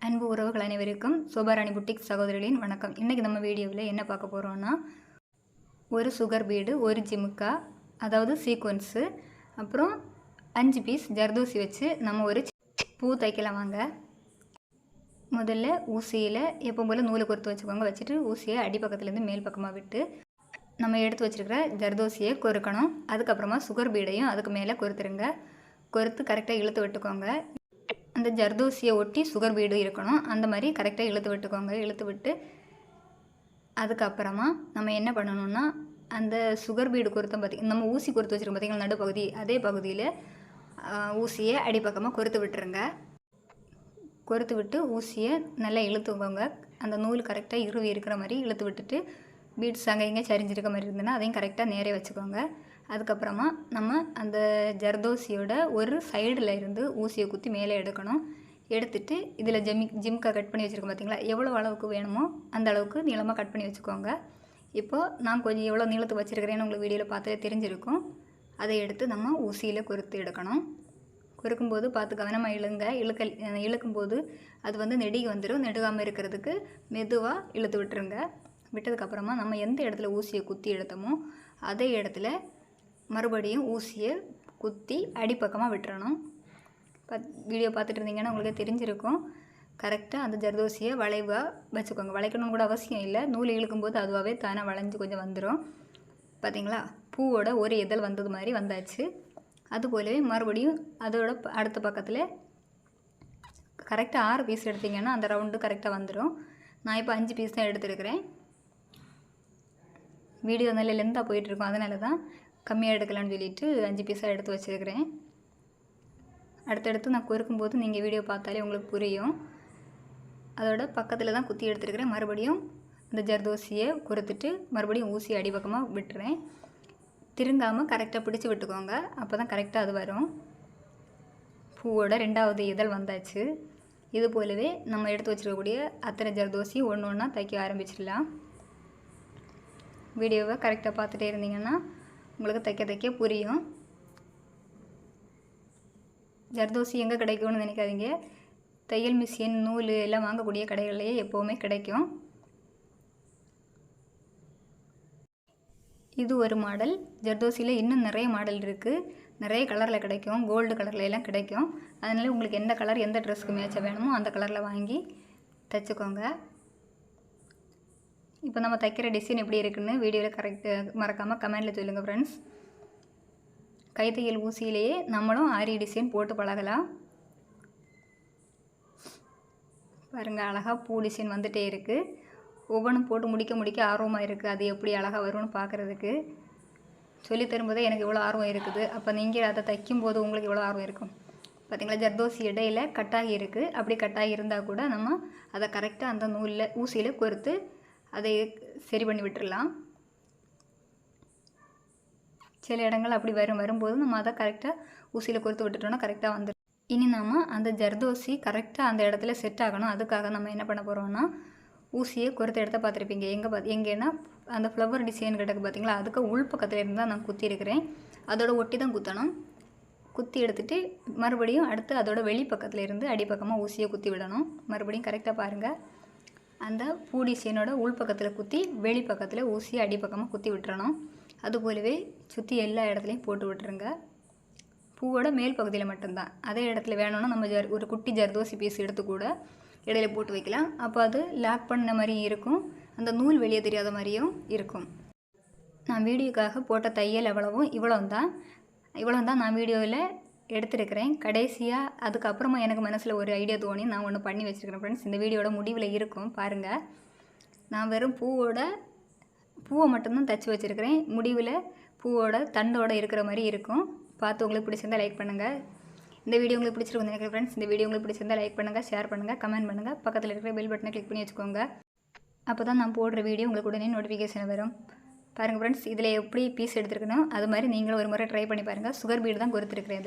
அன்பு உறவுகள் அனைவருக்கும் சோபாராணி புட்டிக் சகோதரிகளின் வணக்கம். இன்றைக்கி நம்ம வீடியோவில் என்ன பார்க்க போகிறோன்னா, ஒரு சுகர் பீடு, ஒரு ஜிமுக்கா, அதாவது சீக்வன்ஸு, அப்புறம் 5 பீஸ் ஜர்தோசி வச்சு நம்ம ஒரு பூ தைக்கலாம் வாங்க. முதல்ல ஊசியில் எப்போ போல் நூலை கொறுத்து வச்சுக்கோங்க. வச்சுட்டு ஊசியை அடிப்பக்கத்துலேருந்து மேல் பக்கமாக விட்டு நம்ம எடுத்து வச்சுருக்கிற ஜர்தோசியை கொறுக்கணும். அதுக்கப்புறமா சுகர் பீடையும் அதுக்கு மேலே கொறுத்துருங்க. கொறுத்து கரெக்டாக இழுத்து விட்டுக்கோங்க. அந்த ஜர்தோசியை ஒட்டி சுகர் பீடு இருக்கணும். அந்த மாதிரி கரெக்டாக இழுத்து விட்டுக்கோங்க. இழுத்து விட்டு அதுக்கப்புறமா நம்ம என்ன பண்ணணும்னா, அந்த சுகர் பீடு கொறுத்தம் நம்ம ஊசி கொறுத்து வச்சுருக்கோம் பார்த்திங்கன்னா நடுப்பகுதி, அதே பகுதியில் ஊசியை அடிப்பக்கமாக கொறுத்து விட்டுருங்க. கொறுத்து விட்டு ஊசியை நல்லா இழுத்துக்கோங்க. அந்த நூல் கரெக்டாக இறுவி இருக்கிற மாதிரி இழுத்து விட்டுட்டு, பீட்ஸ் அங்கே இங்கே சரிஞ்சிருக்க மாதிரி இருந்ததுன்னா அதையும் கரெக்டாக நேரே வச்சுக்கோங்க. அதுக்கப்புறமா நம்ம அந்த ஜர்தோசியோட ஒரு சைடில் இருந்து ஊசியை குத்தி மேலே எடுக்கணும். எடுத்துகிட்டு இதில் ஜிம்கா கட் பண்ணி வச்சுருக்கோம் பார்த்திங்களா, எவ்வளோ அளவுக்கு வேணுமோ அந்த அளவுக்கு நீளமாக கட் பண்ணி வச்சுக்கோங்க. இப்போது நான் கொஞ்சம் எவ்வளோ நீளத்துக்கு வச்சுருக்கிறேன்னு உங்களுக்கு வீடியோவில் பார்த்தாலே தெரிஞ்சிருக்கும். அதை எடுத்து நம்ம ஊசியில் கொறுத்து எடுக்கணும். கொறுக்கும்போது பார்த்து கவனமாக இழுக்கும்போது அது நெடுகி வந்துடும். நெடுகாமல் இருக்கிறதுக்கு மெதுவாக இழுத்து விட்டுருங்க. விட்டதுக்கப்புறமா நம்ம எந்த இடத்துல ஊசியை குத்தி எடுத்தோமோ அதே இடத்துல மறுபடியும் ஊசியை குத்தி அடிப்பக்கமாக விட்டுறணும். வீடியோ பார்த்துட்டு இருந்தீங்கன்னா உங்களுக்கு தெரிஞ்சிருக்கும். கரெக்டாக அந்த ஜர்தோசியை வளைவாக வச்சுக்கோங்க. வளைக்கணும்னு கூட அவசியம் இல்லை. நூல் இழுக்கும்போது அதுவாகவே தானே வளைஞ்சு கொஞ்சம் வந்துடும். பார்த்திங்களா, பூவோட ஒரு இதழ் வந்தது மாதிரி வந்தாச்சு. அதுபோலவே மறுபடியும் அதோட அடுத்த பக்கத்தில் கரெக்டாக 6 பீஸ் எடுத்திங்கன்னா அந்த ரவுண்டு கரெக்டாக வந்துடும். நான் இப்போ 5 பீஸ் தான் எடுத்துருக்கிறேன். வீடியோ நல்ல லென்த்தாக போயிட்டுருக்கோம், அதனால தான் கம்மியாக எடுக்கலான்னு சொல்லிவிட்டு 5 பீஸாக எடுத்து வச்சுருக்கிறேன். அடுத்தடுத்து நான் கொறுக்கும்போது நீங்கள் வீடியோ பார்த்தாலே உங்களுக்கு புரியும். அதோட பக்கத்தில் தான் குத்தி எடுத்துருக்கிறேன். மறுபடியும் அந்த ஜர்தோசியை கொறுத்துட்டு மறுபடியும் ஊசி அடிப்பக்கமாக விட்டுறேன். திருங்காமல் கரெக்டாக பிடிச்சி விட்டுக்கோங்க. அப்போ தான் கரெக்டாக அது வரும். பூவோட 2வது இதழ் வந்தாச்சு. இது போலவே நம்ம எடுத்து வச்சுருக்கக்கூடிய அத்தனை ஜர்தோசி ஒன்று ஒன்றா தைக்க ஆரம்பிச்சிடலாம். வீடியோவை கரெக்டாக பார்த்துட்டே இருந்தீங்கன்னா உங்களுக்கு தைக்க புரியும். ஜர்தோசி எங்கே கிடைக்கும்னு நினைக்காதீங்க. தையல் மிஷின், நூல் எல்லாம் வாங்கக்கூடிய கடைகள்லேயே எப்போவுமே கிடைக்கும். இது ஒரு மாடல். ஜர்தோசியில் இன்னும் நிறைய மாடல் இருக்குது. நிறைய கலரில் கிடைக்கும். கோல்டு கலரில் எல்லாம் கிடைக்கும். அதனால் உங்களுக்கு எந்த கலர், எந்த ட்ரெஸ்க்கு மேட்சாக வேணுமோ அந்த கலரில் வாங்கி தைச்சிக்கோங்க. இப்போ நம்ம தைக்கிற டிசைன் எப்படி இருக்குன்னு வீடியோவில் மறக்காமல் கமெண்டில் சொல்லுங்கள் ஃப்ரெண்ட்ஸ். கைத்தையல் ஊசியிலேயே நம்மளும் ஆரி டிசைன் போட்டு பழகலாம். பாருங்கள், அழகாக பூ டிசைன் வந்துகிட்டே இருக்குது. ஒவ்வொன்றும் போட்டு முடிக்க ஆர்வமாக இருக்குது. அது எப்படி அழகாக வரும்னு பார்க்குறதுக்கு. சொல்லி தரும்போதே எனக்கு இவ்வளோ ஆர்வம் இருக்குது. அப்போ நீங்கள் அதை தைக்கும்போது உங்களுக்கு எவ்வளோ ஆர்வம் இருக்கும். பார்த்திங்களா, ஜர்தோசி இடையில் கட்டாகி இருக்குது. அப்படி கட்டாகி இருந்தால் கூட நம்ம அதை கரெக்டாக அந்த நூலில் ஊசியில் கொறுத்து அதை சரி பண்ணி விட்டுடலாம். சில இடங்கள் அப்படி வரும்போது நம்ம அதை கரெக்டாக ஊசியில் கொறுத்து விட்டுட்டோன்னா கரெக்டாக வந்துடும். இனி நம்ம அந்த ஜர்தோசி கரெக்டாக அந்த இடத்துல செட் ஆகணும். அதுக்காக நம்ம என்ன பண்ண போகிறோம்னா, ஊசியை கொறுத்த இடத்த பார்த்துருப்பீங்க. எங்கேன்னா அந்த ஃப்ளவர் டிசைன் கிடக்கு பார்த்திங்களா, அதுக்கு உள்பக்கத்தில் இருந்தால் நான் குத்தி இருக்கிறேன். அதோட ஒட்டி தான் குத்தணும். குத்தி எடுத்துகிட்டு மறுபடியும் அடுத்து அதோட வெளிப்பக்கத்தில் இருந்து அடிப்பக்கமாக ஊசியை குத்தி விடணும். மறுபடியும் கரெக்டாக பாருங்கள். அந்த பூ டிசைனோட உள்பக்கத்தில் குத்தி வெளிப்பக்கத்தில் ஊசியை அடிப்பக்கமாக குத்தி விட்டுறணும். அதுபோலவே சுற்றி எல்லா இடத்துலையும் போட்டு விட்டுருங்க. பூவோட மேல் பகுதியில் மட்டும்தான். அதே இடத்துல வேணும்னா நம்ம ஒரு குட்டி ஜர்தோசி பீஸ் எடுத்து கூட இடையில போட்டு வைக்கலாம். அப்போ அது லாக் பண்ண மாதிரியும் இருக்கும், அந்த நூல் வெளியே தெரியாத மாதிரியும் இருக்கும். நான் வீடியோக்காக போட்ட தையல் இவ்வளோ தான் நான் வீடியோவில் எடுத்துருக்கிறேன். கடைசியாக அதுக்கப்புறமா எனக்கு மனசில் ஒரு ஐடியா தோணி நான் ஒன்று பண்ணி வச்சுருக்கிறேன் ஃப்ரெண்ட்ஸ். இந்த வீடியோட முடிவில் இருக்கும் பாருங்கள். நான் வெறும் பூவை மட்டும்தான் தைச்சி வச்சுருக்கிறேன். முடிவில் பூவோட தண்டோடு இருக்கிற மாதிரி இருக்கும். பார்த்து உங்களுக்கு பிடிச்சிருந்தால் லைக் பண்ணுங்கள். இந்த வீடியோ உங்களுக்கு பிடிச்சிருக்குன்னு நினைக்கிறேன் ஃப்ரெண்ட்ஸ். இந்த வீடியோ உங்களுக்கு பிடிச்சிருந்தால் லைக் பண்ணுங்கள், ஷேர் பண்ணுங்கள், கமெண்ட் பண்ணுங்கள். பக்கத்தில் இருக்கிற பெல் பட்டனை கிளிக் பண்ணி வச்சுக்கோங்க. அப்போ தான் நான் போடுற வீடியோ உங்களுக்கு உடனே நோட்டிஃபிகேஷன் வரும். பாருங்கள் ஃப்ரெண்ட்ஸ், இதில் எப்படி பீஸ் எடுத்துருக்கணும் அது மாதிரி நீங்களும் ஒரு முறை ட்ரை பண்ணி பாருங்கள். சுகர் பீடு தான் கொடுத்துருக்குறேன்.